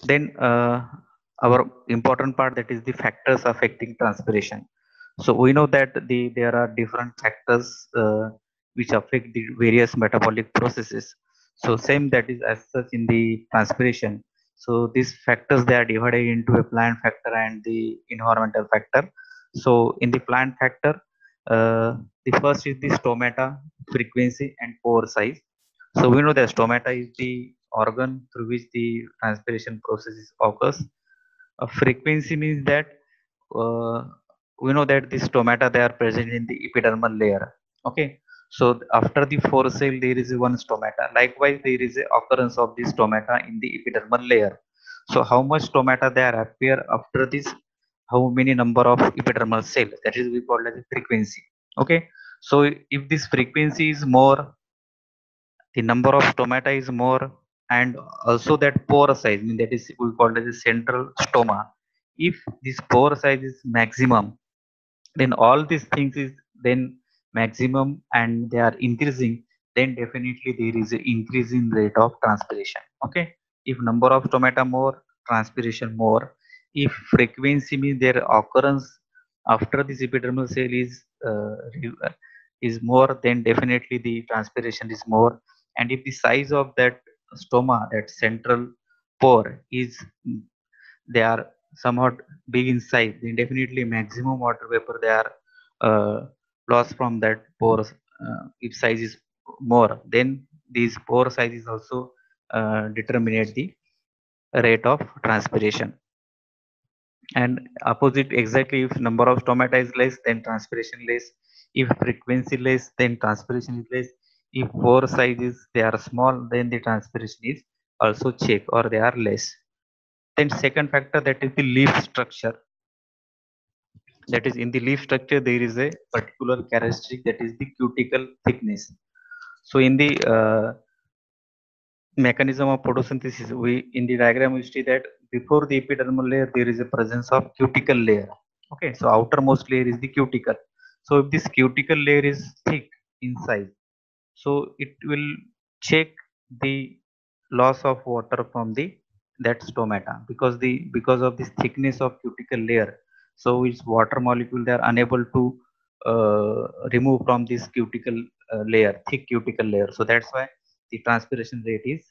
Then our important part, that is the factors affecting transpiration. So we know that there are different factors which affect the various metabolic processes. So same that is as such in the transpiration. So these factors, they are divided into a plant factor and the environmental factor. So in the plant factor, uh, the first is the stomata, frequency and pore size. So we know that stomata is the organ through which the transpiration process occurs. A frequency means that uh, we know that the stomata, they are present in the epidermal layer. Okay, so after the foresel there is one stomata. Likewise, there is a occurrence of the stomata in the epidermal layer. So how much stomata there appear after this? How many number of epidermal cell? That is we call as a frequency. Okay, so if this frequency is more, the number of stomata is more, and also that pore size, I mean, that is we call it as a central stoma. If this pore size is maximum, then all these things is then maximum and they are increasing, then definitely there is an increase in rate of transpiration. Okay, if number of stomata more, transpiration more. If frequency means their occurrence after this epidermal cell is more, then definitely the transpiration is more. And if the size of that stoma, that central pore is, they are somewhat big in size, then definitely maximum water vapor they are uh, lost from that pores. If size is more, then these pore size is also determinate the rate of transpiration. And opposite exactly, if number of stomata is less, then transpiration less. If frequency less, then transpiration is less. If pore size is they are small, then the transpiration is also check or they are less. Then second factor, that is the leaf structure. That is, in the leaf structure there is a particular characteristic, that is the cuticle thickness. So in the mechanism of photosynthesis, we in the diagram we see that before the epidermal layer there is a presence of cuticle layer. Okay, so outermost layer is the cuticle. So if this cuticle layer is thick inside, so it will check the loss of water from the that stomata, because of this thickness of cuticle layer. So its water molecule, they are unable to remove from this cuticle layer, thick cuticle layer. So that's why the transpiration rate is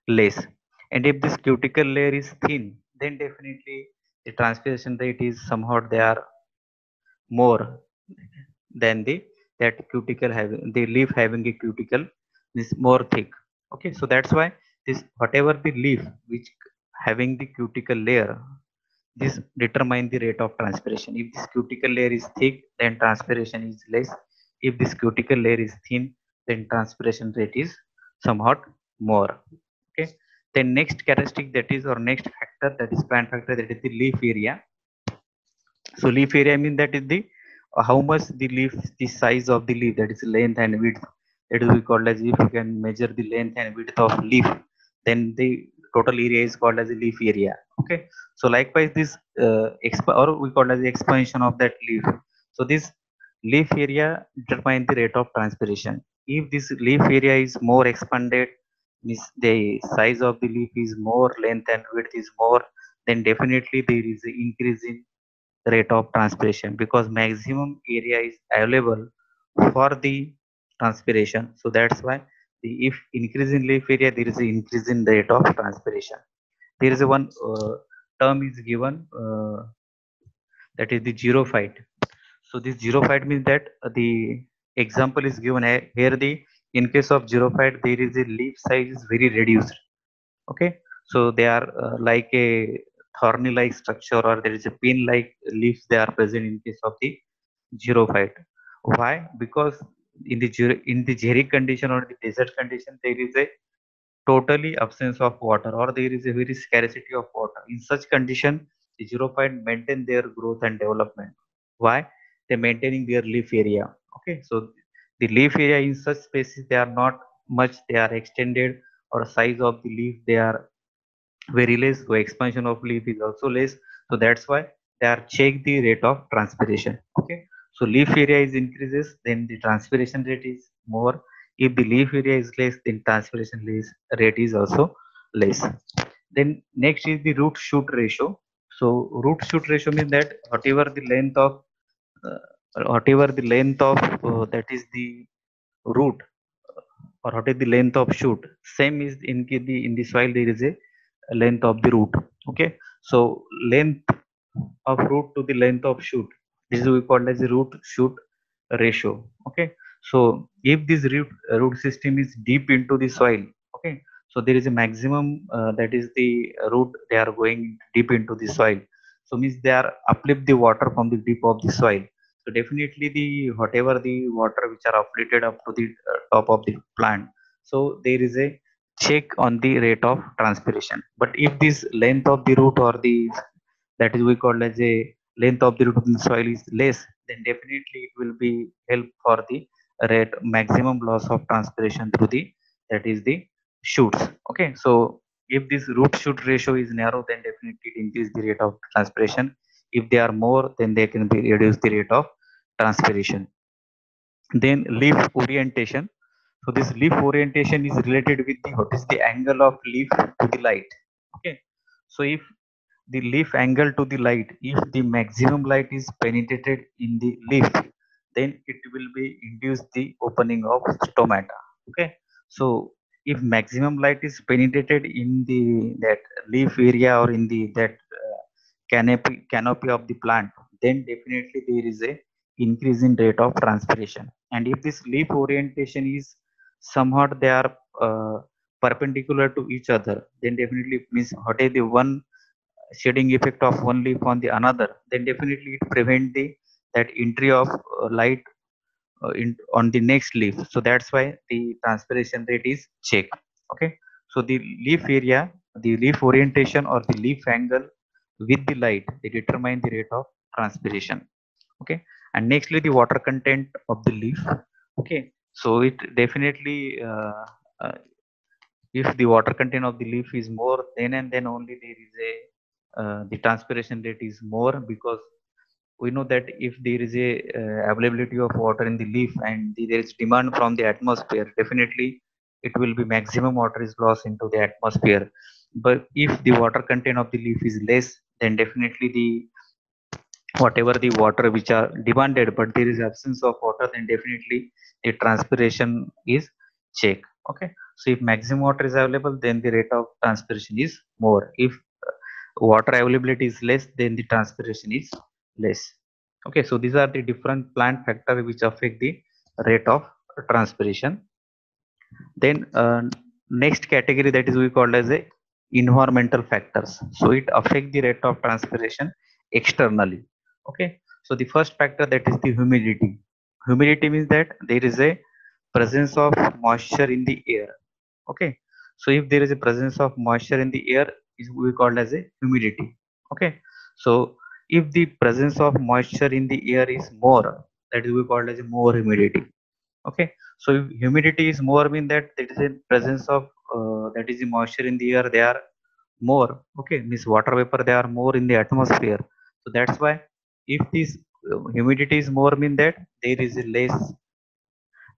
less. And if this cuticle layer is thin, then definitely the transpiration rate is somewhat they are more than the that cuticle having the leaf having a cuticle is more thick. Okay, so that's why this whatever the leaf which having the cuticle layer, this determine the rate of transpiration. If this cuticle layer is thick, then transpiration is less. If this cuticle layer is thin, then transpiration rate is somewhat more. Okay, then next characteristic, that is, or next factor, that is plant factor, that is the leaf area. So leaf area means that is the how much the leaf, the size of the leaf, that is length and width. That is we called as, if you can measure the length and width of leaf, then the total area is called as a leaf area. Okay, so likewise this or we call as the expansion of that leaf. So this leaf area determine the rate of transpiration. If this leaf area is more expanded, means the size of the leaf is more, length and width is more, then definitely there is an increase in rate of transpiration, because maximum area is available for the transpiration. So that's why if increase in leaf area, there is an increase in rate of transpiration. There is a one term is given, that is the zero fight. So this zero fight means that the example is given here. The in case of zero fight, there is a leaf size is very reduced. Okay, so they are like a thorny like structure, or there is a pin like leaves they are present in case of the xerophyte. Why? Because in the xeric condition or the desert condition, there is a totally absence of water, or there is a very scarcity of water. In such condition, the xerophyte maintain their growth and development. Why? They maintaining their leaf area. Okay, so the leaf area in such spaces, they are not much, they are extended, or size of the leaf they are very less, so expansion of leaf is also less. So that's why they are check the rate of transpiration. Okay, so leaf area is increases, then the transpiration rate is more. If the leaf area is less, then transpiration rate is also less. Then next is the root shoot ratio. So root shoot ratio means that uh, whatever the length of that is the root, or what is the length of shoot, same is in the soil there is a length of the root. Okay, so length of root to the length of shoot, this is we call as the root shoot ratio. Okay, so if this root system is deep into the soil, okay, so there is a maximum that is the root they are going deep into the soil, so means they are uplift the water from the deep of the soil. So definitely the whatever the water which are uplifted up to the top of the plant, so there is a check on the rate of transpiration. But if this length of the root or the that is we call as a length of the root in the soil is less, then definitely it will be help for the rate maximum loss of transpiration through the that is the shoots. Okay, so if this root shoot ratio is narrow, then definitely it increase the rate of transpiration. If they are more, then they can be reduce the rate of transpiration. Then leaf orientation. So this leaf orientation is related with the what is the angle of leaf to the light. Okay, so if the leaf angle to the light, if the maximum light is penetrated in the leaf, then it will be induce the opening of stomata. Okay, so if maximum light is penetrated in the that leaf area or in the that canopy of the plant, then definitely there is a increase in rate of transpiration. And if this leaf orientation is somewhat they are perpendicular to each other, then definitely it means what is the one shading effect of one leaf on the another, then definitely it prevent the that entry of light on the next leaf. So that's why the transpiration rate is checked. Okay, so the leaf area, the leaf orientation or the leaf angle with the light, they determine the rate of transpiration. Okay, and nextly the water content of the leaf. Okay, so it definitely uh, if the water content of the leaf is more, then and then only there is a the transpiration rate is more, because we know that if there is a availability of water in the leaf and there is demand from the atmosphere, definitely it will be maximum water is lost into the atmosphere. But if the water content of the leaf is less, then definitely the whatever the water which are demanded but there is absence of water, then definitely the transpiration is check. Okay, so if maximum water is available, then the rate of transpiration is more. If water availability is less, then the transpiration is less. Okay, so these are the different plant factors which affect the rate of transpiration. Then next category that is we call as a environmental factors, so it affect the rate of transpiration externally. Okay, so the first factor that is the humidity. Humidity means that there is a presence of moisture in the air. Okay, so if there is a presence of moisture in the air, is we call as a humidity. Okay, so if the presence of moisture in the air is more, that is we call as a more humidity. Okay, so if humidity is more, mean that there is a presence of that is the moisture in the air they are more. Okay, means water vapor they are more in the atmosphere. So that's why if this humidity is more, mean that there is a less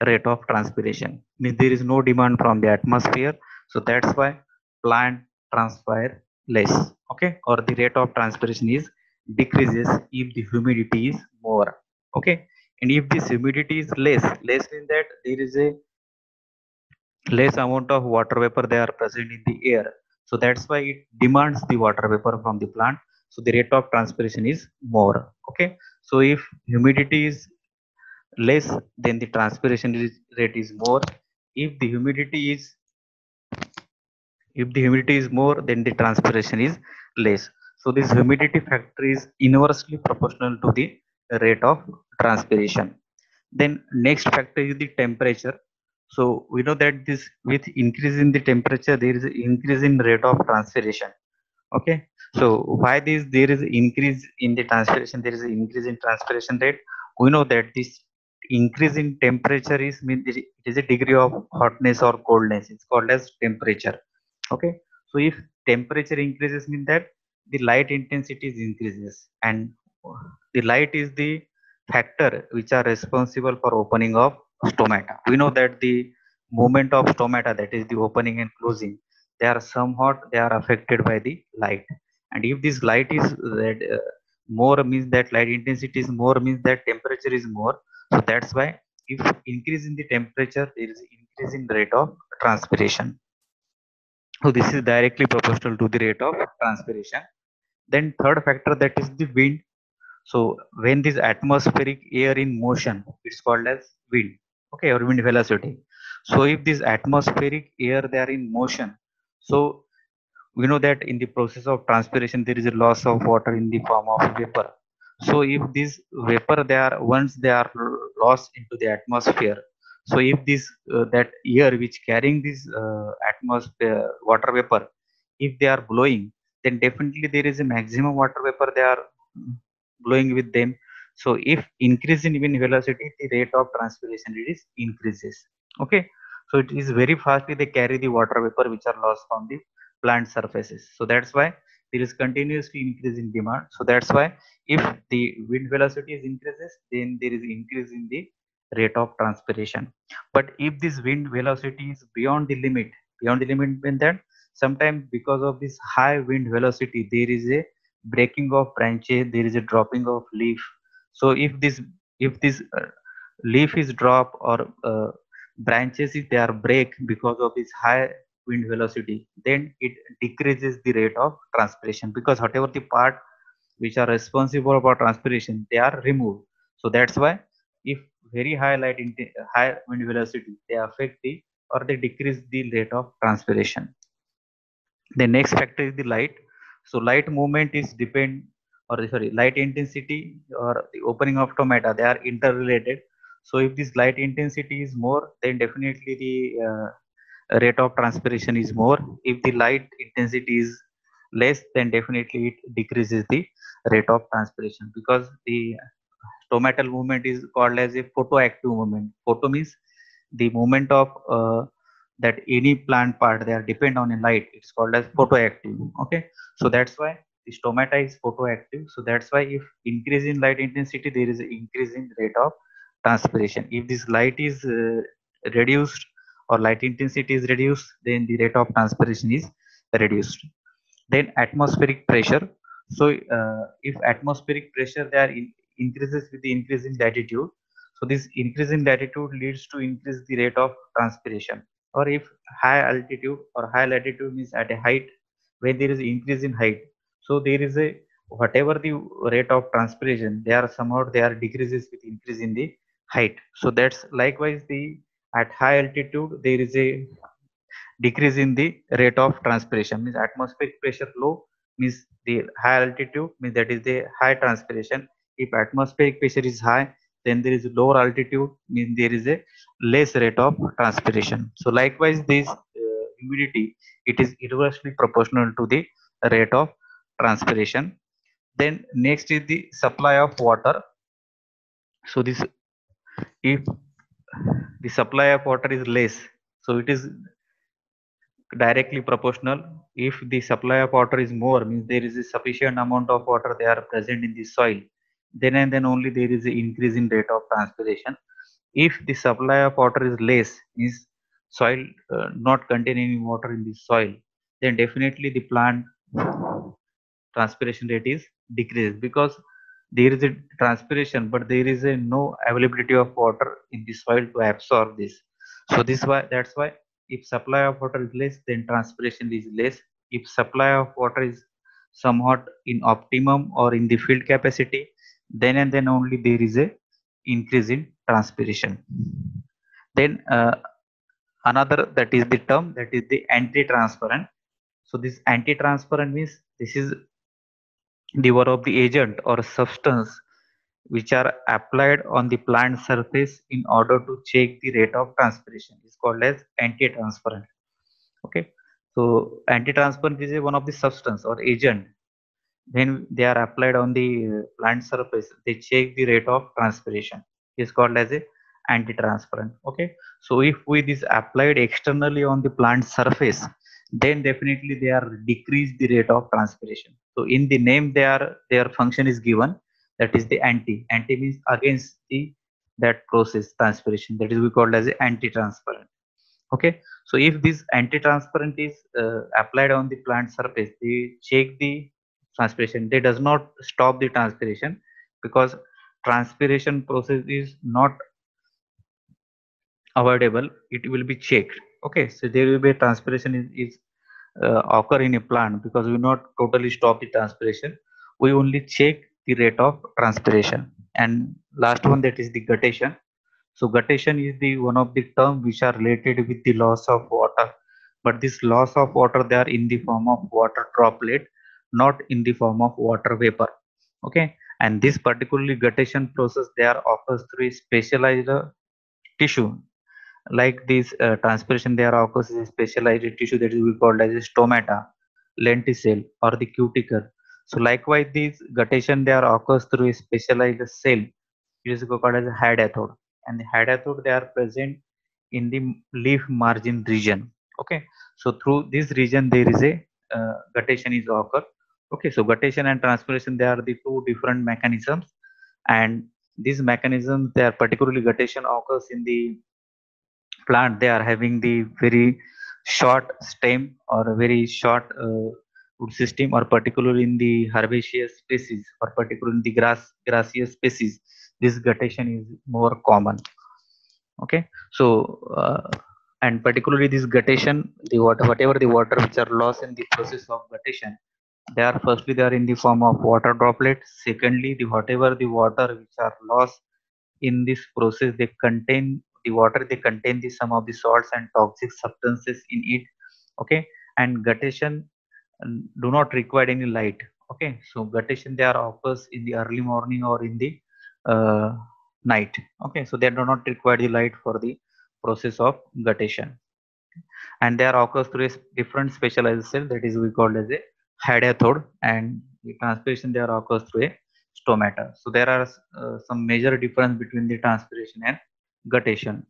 rate of transpiration, means there is no demand from the atmosphere. So that's why plant transpire less. Okay, or the rate of transpiration is decreases if the humidity is more. Okay, and if this humidity is less means that there is a less amount of water vapor they are present in the air. So that's why it demands the water vapor from the plant, so the rate of transpiration is more. Okay, so if humidity is less, then the rate is more. If the humidity is more, then the transpiration is less. So this humidity factor is inversely proportional to the rate of transpiration. Then next factor is the temperature. So we know that this with increase in the temperature there is an increase in rate of transpiration. Okay, so why this there is increase in the transpiration, there is an increase in transpiration rate. We know that this increase in temperature is mean it is a degree of hotness or coldness, it's called as temperature. Okay, so if temperature increases mean that the light intensity is increases, and the light is the factor which are responsible for opening of stomata. We know that the movement of stomata, that is the opening and closing, they are somewhat they are affected by the light. And if this light is red, more means that light intensity is more means that temperature is more. So that's why if increase in the temperature, there is increase in rate of transpiration. So this is directly proportional to the rate of transpiration. Then third factor, that is the wind. So when this atmospheric air in motion, it's called as wind, okay, or wind velocity. So if this atmospheric air they are in motion, so we know that in the process of transpiration there is a loss of water in the form of vapor. So if this vapor they are once they are lost into the atmosphere, so if this that air which carrying this atmosphere water vapor, if they are blowing, then definitely there is a maximum water vapor they are blowing with them. So if increase in wind velocity, the rate of transpiration it is increases, okay. So it is very fastly they carry the water vapor which are lost from the plant surfaces. So that's why there is continuously increase in demand. So that's why if the wind velocity is increases, then there is increase in the rate of transpiration. But if this wind velocity is beyond the limit when that sometimes because of this high wind velocity, there is a breaking of branches, there is a dropping of leaf. So if this leaf is drop or branches if they are break because of this high wind velocity, then it decreases the rate of transpiration, because whatever the part which are responsible for transpiration they are removed. So that's why if very high wind velocity they affect the or they decrease the rate of transpiration. The next factor is the light. So light movement is depend or sorry light intensity or the opening of stomata they are interrelated. So if this light intensity is more, then definitely the rate of transpiration is more. If the light intensity is less, then definitely it decreases the rate of transpiration, because the stomatal movement is called as a photoactive movement. Photo means the movement of that any plant part they are depend on a light, it's called as photoactive, okay. So that's why the stomata is photoactive. So that's why if increase in light intensity, there is an increase in rate of transpiration. If this light is reduced or light intensity is reduced, then the rate of transpiration is reduced. Then atmospheric pressure. So if atmospheric pressure there increases with the increase in latitude, so this increase in latitude leads to increase the rate of transpiration. Or if high altitude or high latitude means at a height, when there is increase in height, so there is a whatever the rate of transpiration they are somehow they are decreases with increase in the height. So that's likewise the at high altitude there is a decrease in the rate of transpiration, means atmospheric pressure low means the high altitude means that is the high transpiration. If atmospheric pressure is high, then there is lower altitude means there is a less rate of transpiration. So likewise this humidity it is inversely proportional to the rate of transpiration. Then next is the supply of water. So this if the supply of water is less, so it is directly proportional. If the supply of water is more means there is a sufficient amount of water they are present in the soil, then and then only there is an increase in rate of transpiration. If the supply of water is less means soil not containing any water in the soil, then definitely the plant transpiration rate is decreased, because there is a transpiration but there is a no availability of water in the soil to absorb this. So this why that's why if supply of water is less, then transpiration is less. If supply of water is somewhat in optimum or in the field capacity, then and then only there is a increase in transpiration. Then another that is the term that is the anti-transparent. So this anti-transparent means this is the one of the agent or substance which are applied on the plant surface in order to check the rate of transpiration is called as anti-transparent, okay. So anti-transparent is one of the substance or agent. When they are applied on the plant surface, they check the rate of transpiration, is called as a anti-transparent, okay. So if we this applied externally on the plant surface, then definitely they are decrease the rate of transpiration. So in the name they are their function is given, that is the anti means against the that process transpiration, that is we called as a anti-transparent, okay. So if this anti-transparent is applied on the plant surface, they check the transpiration. They does not stop the transpiration, because transpiration process is not avoidable. It will be checked. Okay, so there will be a transpiration is occur in a plant, because we not totally stop the transpiration. We only check the rate of transpiration. And last one, that is the guttation. So guttation is the one of the term which are related with the loss of water. But this loss of water, they are in the form of water droplet, not in the form of water vapor. Okay, and this particularly guttation process, they are occurs through a specialized tissue. Like this transpiration, there occurs in a specialized tissue that is we called as a stomata, lenticule, or the cuticle. So likewise, this guttation there occurs through a specialized cell. It is called as a hydathode, and the hydathode, they are present in the leaf margin region. Okay, so through this region there is a guttation is occur. Okay, so guttation and transpiration, they are the two different mechanisms, and these mechanisms, they are particularly guttation occurs in the plant. They are having the very short stem or a very short root system, or particularly in the herbaceous species, or particularly in the grassy species, this guttation is more common. Okay, so and particularly this guttation, the water, whatever the water which are lost in the process of guttation, they are firstly they are in the form of water droplet. Secondly, the whatever the water which are lost in this process, they contain the water, they contain the some of the salts and toxic substances in it. Okay, and guttation do not require any light. Okay, so guttation, they are occurs in the early morning or in the uh, night. Okay, so they do not require the light for the process of guttation, and they are occurs through a different specialized cell that is we call as a hydathode, and the transpiration there occurs through a stomata. So there are some major difference between the transpiration and guttation.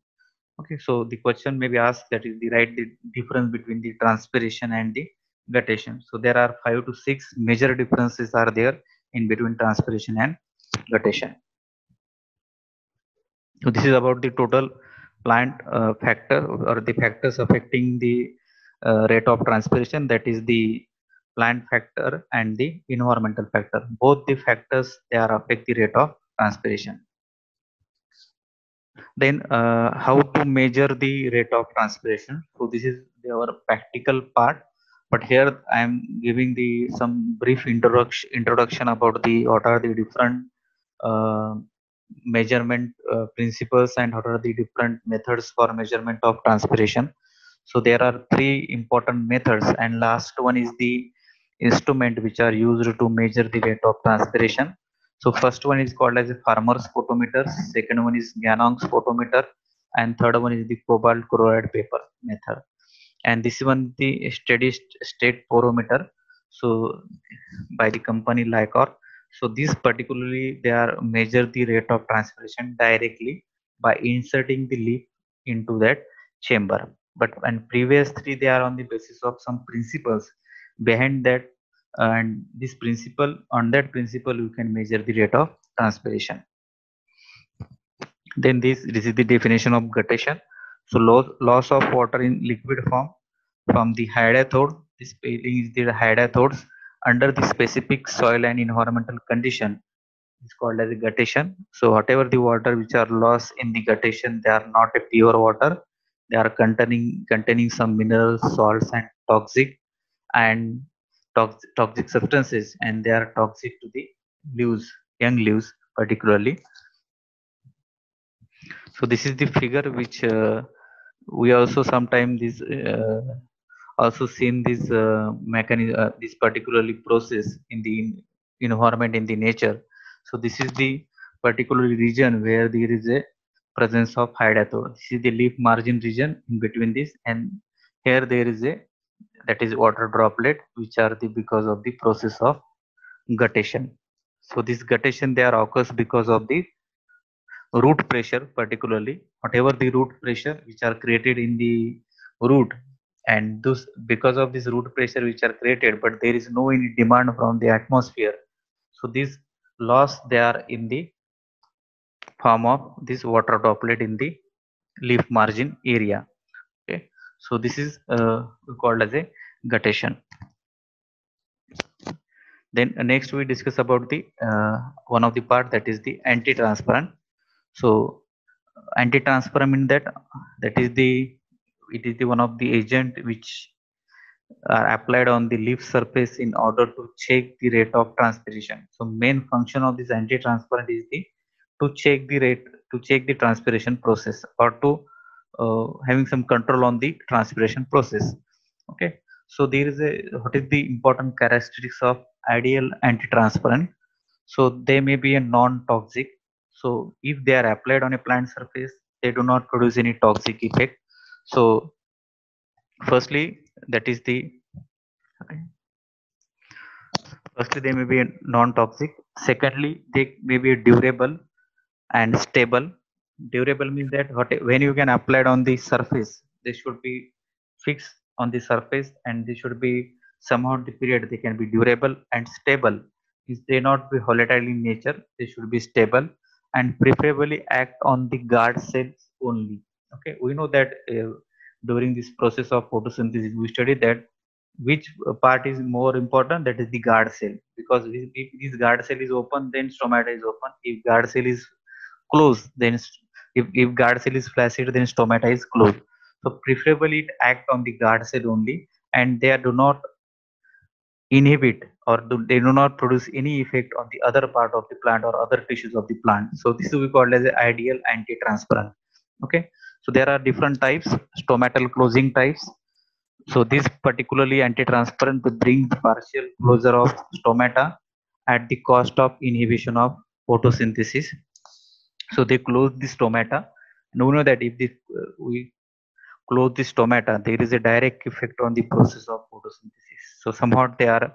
Okay, so the question may be asked, that is the right the difference between the transpiration and the guttation. So there are 5 to 6 major differences are there in between transpiration and guttation. So this is about the total plant factor, or the factors affecting the rate of transpiration, that is the plant factor and the environmental factor. Both the factors, they are affect the rate of transpiration. Then how to measure the rate of transpiration? So this is our practical part, but here I am giving the some brief introduction about the what are the different uh, measurement principles, and what are the different methods for measurement of transpiration. So there are three important methods, and last one is the instrument which are used to measure the rate of transpiration. So first one is called as a farmer's photometer, second one is Gannong's photometer, and third one is the cobalt chloride paper method. And this one the steady state porometer. So by the company Lycor. So this particularly they are measure the rate of transpiration directly by inserting the leaf into that chamber. But and previous three, they are on the basis of some principles behind that, and this principle, on that principle you can measure the rate of transpiration. Then this is the definition of guttation. So loss of water in liquid form from the hydathode. This spelling is the hydathodes under the specific soil and environmental condition is called as a guttation. So whatever the water which are lost in the guttation, they are not a pure water. They are containing some minerals, salts, and and toxic substances, and they are toxic to the leaves, young leaves particularly. So this is the figure which we also sometimes this also seen this mechanism, this particularly process in the environment, in the nature. So this is the particular region where there is a presence of hydathode. This is the leaf margin region in between this, and here there is a, that is water droplet which are the because of the process of guttation. So this guttation there occurs because of the root pressure, particularly whatever the root pressure which are created in the root, and those because of this root pressure which are created, but there is no any demand from the atmosphere. So this loss they are in the form of this water droplet in the leaf margin area. Okay, So this is called as a guttation. Then next we discuss about the one of the part, that is the anti-transparent. So anti-transparent mean that is the, it is the one of the agent which are applied on the leaf surface in order to check the rate of transpiration. So main function of this anti-transparent is the to check the rate, to check the transpiration process, or to having some control on the transpiration process. Okay, so there is a, what is the important characteristics of ideal anti-transparent? So they may be a non-toxic. So if they are applied on a plant surface, they do not produce any toxic effect. So firstly, that is the, firstly they may be non-toxic. Secondly, they may be durable and stable. Durable means that when you can apply it on the surface, they should be fixed on the surface, and they should be somehow the period they can be durable. And stable is they not be volatile in nature, they should be stable, and preferably act on the guard cells only. Okay, we know that during this process of photosynthesis we study that which part is more important, that is the guard cell, because if this guard cell is open, then stomata is open. If guard cell is closed, then if guard cell is flaccid, then stomata is closed. So preferably it act on the guard cell only, and they do not inhibit, or they do not produce any effect on the other part of the plant or other tissues of the plant. So this will be called as the ideal anti-transparent. Okay, so there are different types, stomatal closing types. So this particularly anti-transparent to bring the partial closure of stomata at the cost of inhibition of photosynthesis. So they close the stomata. And we know that if we close the stomata, there is a direct effect on the process of photosynthesis. So somewhat they are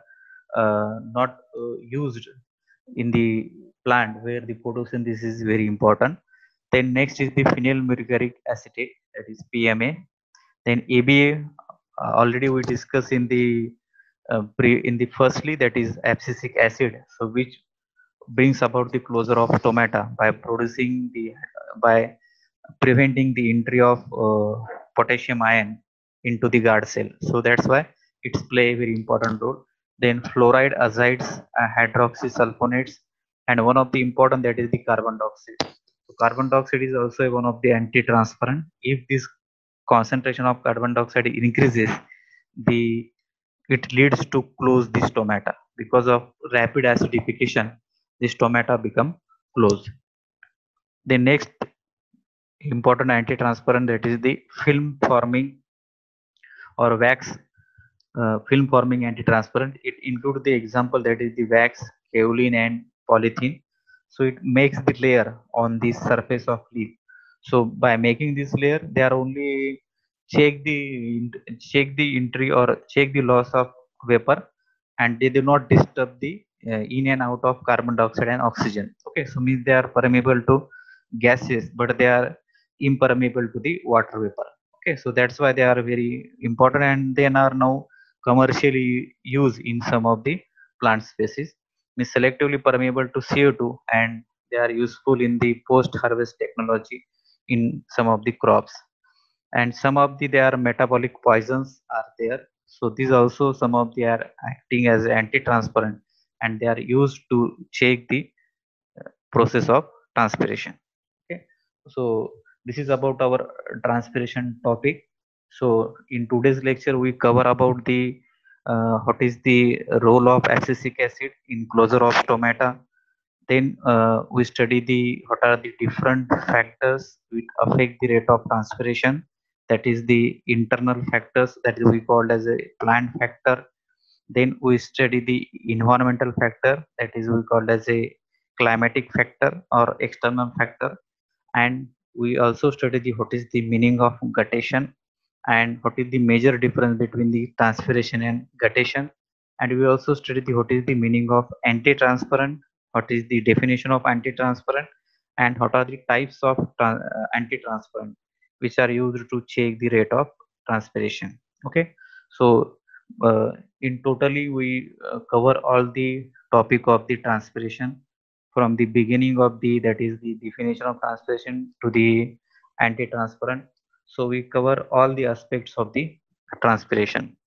not used in the plant where the photosynthesis is very important. Then next is the phenylmercuric acetate, that is PMA. Then ABA, already we discussed in the in the firstly, that is abscisic acid, so which brings about the closure of stomata by producing the, by preventing the entry of potassium ion into the guard cell. So that's why it's play a very important role. Then fluoride, azides, hydroxysulfonates, and one of the important, that is the carbon dioxide. So carbon dioxide is also one of the anti-transparent. If this concentration of carbon dioxide increases, the it leads to close the stomata. Because of rapid acidification, the stomata become closed. The next important anti-transparent, that is the film forming or wax film forming anti-transparent. It includes the example, that is the wax, kaolin, and polythene. So it makes the layer on the surface of leaf. So by making this layer, they are only check the check the entry or check the loss of vapor, and they do not disturb the in and out of carbon dioxide and oxygen. Okay, so means they are permeable to gases, but they are impermeable to the water vapor. Okay, so that's why they are very important, and they are now commercially used in some of the plant species. Means selectively permeable to CO2, and they are useful in the post-harvest technology in some of the crops. And some of the their metabolic poisons are there. So these also some of they are acting as anti-transparent, and they are used to check the process of transpiration. Okay, so this is about our transpiration topic. So in today's lecture we cover about the what is the role of abscisic acid in closure of stomata. Then we study the what are the different factors which affect the rate of transpiration, that is the internal factors that we called as a plant factor. Then we study the environmental factor, that is we called as a climatic factor or external factor. And we also study the what is the meaning of guttation, and what is the major difference between the transpiration and guttation. And we also study the what is the meaning of anti-transparent, what is the definition of anti-transparent, and what are the types of anti-transparent which are used to check the rate of transpiration. Okay, so in totally we cover all the topic of the transpiration from the beginning of the, that is the definition of transpiration, to the anti-transparent. So we cover all the aspects of the transpiration.